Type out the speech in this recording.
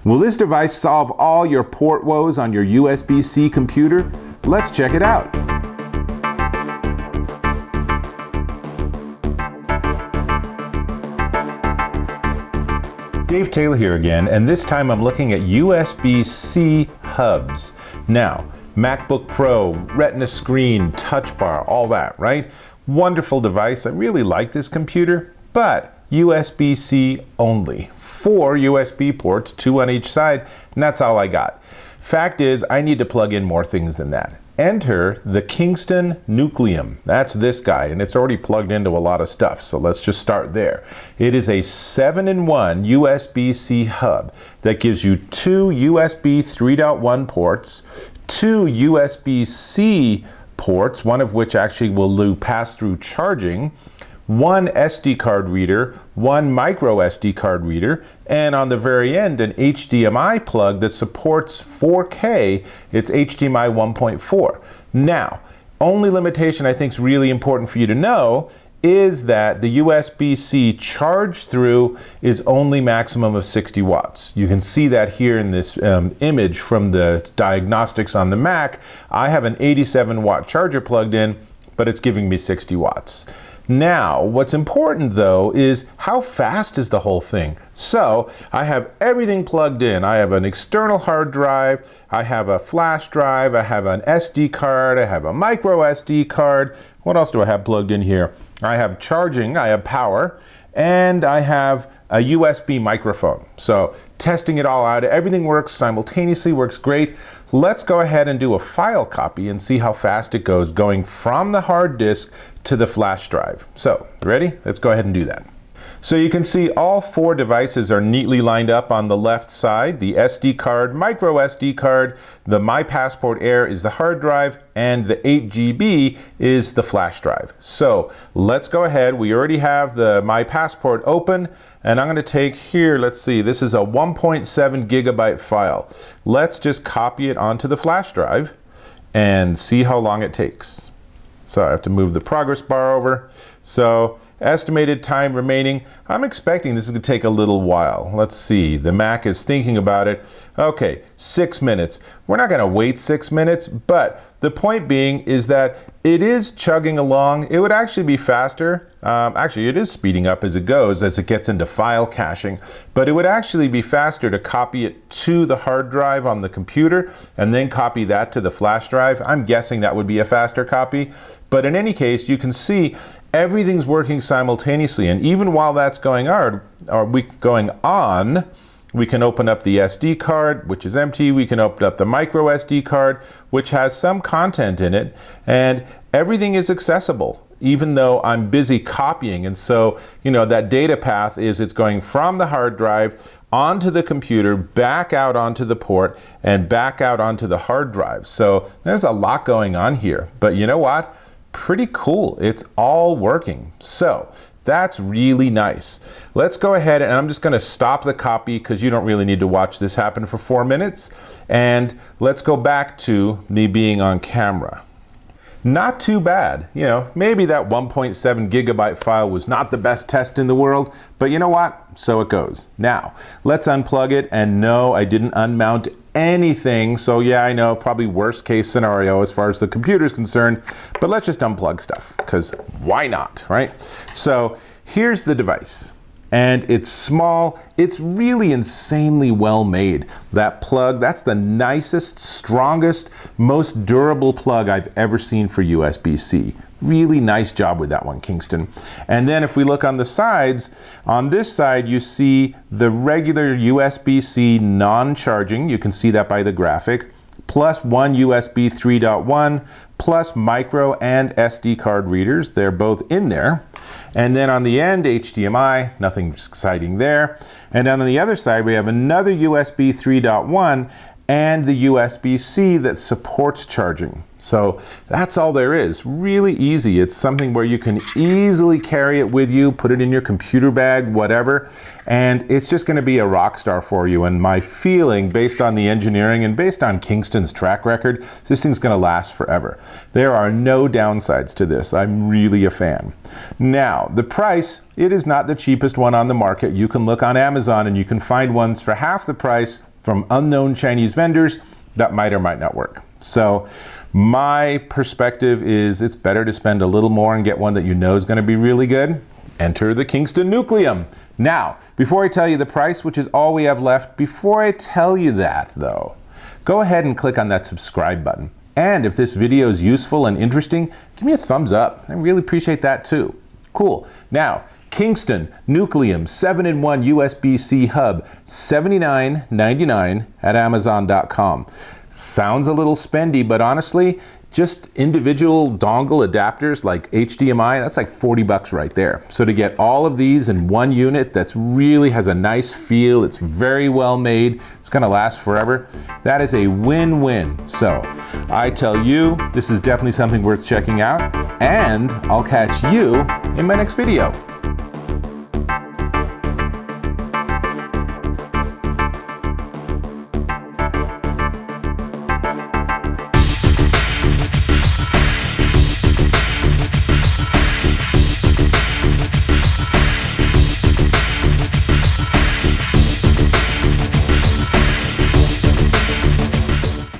Will this device solve all your port woes on your USB-C computer? Let's check it out. Dave Taylor here again, and this time I'm looking at USB-C hubs. Now, MacBook Pro, Retina screen, touch bar, all that, right? Wonderful device. I really like this computer, but USB-C only. 4 USB ports, 2 on each side, and that's all I got. Fact is, I need to plug in more things than that. Enter the Kingston Nucleum. That's this guy, and it's already plugged into a lot of stuff, so let's just start there. It is a 7-in-1 USB-C hub that gives you 2 USB 3.1 ports, 2 USB-C ports, one of which actually will do pass-through charging, 1 SD card reader, 1 micro SD card reader, and on the very end, an HDMI plug that supports 4K. It's HDMI 1.4. Now, only limitation I think is really important for you to know is that the USB-C charge through is only maximum of 60 watts. You can see that here in this image from the diagnostics on the Mac. I have an 87 watt charger plugged in, but it's giving me 60 watts. Now, what's important though is how fast is the whole thing? So I have everything plugged in. I have an external hard drive, I have a flash drive, I have an SD card, I have a micro SD card. What else do I have plugged in here? I have charging, I have power, and I have a USB microphone. So testing it all out, everything works simultaneously, works great. Let's go ahead and do a file copy and see how fast it goes going from the hard disk to the flash drive. So, ready? Let's go ahead and do that. So you can see all 4 devices are neatly lined up on the left side. The SD card, micro SD card, the My Passport Air is the hard drive, and the 8 GB is the flash drive. So let's go ahead. We already have the My Passport open, and I'm going to take here, let's see, this is a 1.7 gigabyte file. Let's just copy it onto the flash drive and see how long it takes. So I have to move the progress bar over. So estimated time remaining, I'm expecting this is going to take a little while. Let's see, the Mac is thinking about it. Okay, 6 minutes. We're not going to wait 6 minutes, but the point being is that it is chugging along. It would actually be faster. Actually, it is speeding up as it goes, as it gets into file caching, but it would actually be faster to copy it to the hard drive on the computer and then copy that to the flash drive. I'm guessing that would be a faster copy, but in any case, you can see everything's working simultaneously, and even while that's going on, we can open up the SD card, which is empty. We can open up the micro SD card, which has some content in it, and everything is accessible, even though I'm busy copying. And so, you know, that data path is it's going from the hard drive onto the computer, back out onto the port, and back out onto the hard drive. So there's a lot going on here, but you know what? Pretty cool. It's all working. So that's really nice. Let's go ahead, and I'm just going to stop the copy because you don't really need to watch this happen for 4 minutes. And let's go back to me being on camera. Not too bad. You know, maybe that 1.7 gigabyte file was not the best test in the world, but you know what? So it goes. Now, let's unplug it, and no, I didn't unmount anything. So yeah, I know, probably worst case scenario as far as the computer is concerned, but let's just unplug stuff, because why not, right? So here's the device, and it's small. It's really insanely well made. That plug, that's the nicest, strongest, most durable plug I've ever seen for USB-C. Really nice job with that one, Kingston. And then if we look on the sides, on this side you see the regular USB-C non-charging, you can see that by the graphic, plus 1 USB 3.1, plus micro and SD card readers. They're both in there. And then on the end, HDMI, nothing exciting there. And then on the other side, we have another USB 3.1 and the USB-C that supports charging. So that's all there is. Really easy. It's something where you can easily carry it with you, put it in your computer bag, whatever, and it's just going to be a rock star for you. And my feeling, based on the engineering and based on Kingston's track record, this thing's going to last forever. There are no downsides to this. I'm really a fan. Now, the price, it is not the cheapest one on the market. You can look on Amazon and you can find ones for half the price from unknown Chinese vendors that might or might not work. So my perspective is it's better to spend a little more and get one that you know is going to be really good. Enter the Kingston Nucleum. Now, before I tell you the price, which is all we have left, before I tell you that though, go ahead and click on that subscribe button. And if this video is useful and interesting, give me a thumbs up. I really appreciate that too. Cool. Now, Kingston Nucleum 7-in-1 USB-C hub, $79.99 at Amazon.com. Sounds a little spendy, but honestly, just individual dongle adapters like HDMI, that's like 40 bucks right there. So to get all of these in one unit that's really has a nice feel, it's very well made, it's gonna last forever, that is a win-win. So I tell you, this is definitely something worth checking out, and I'll catch you in my next video.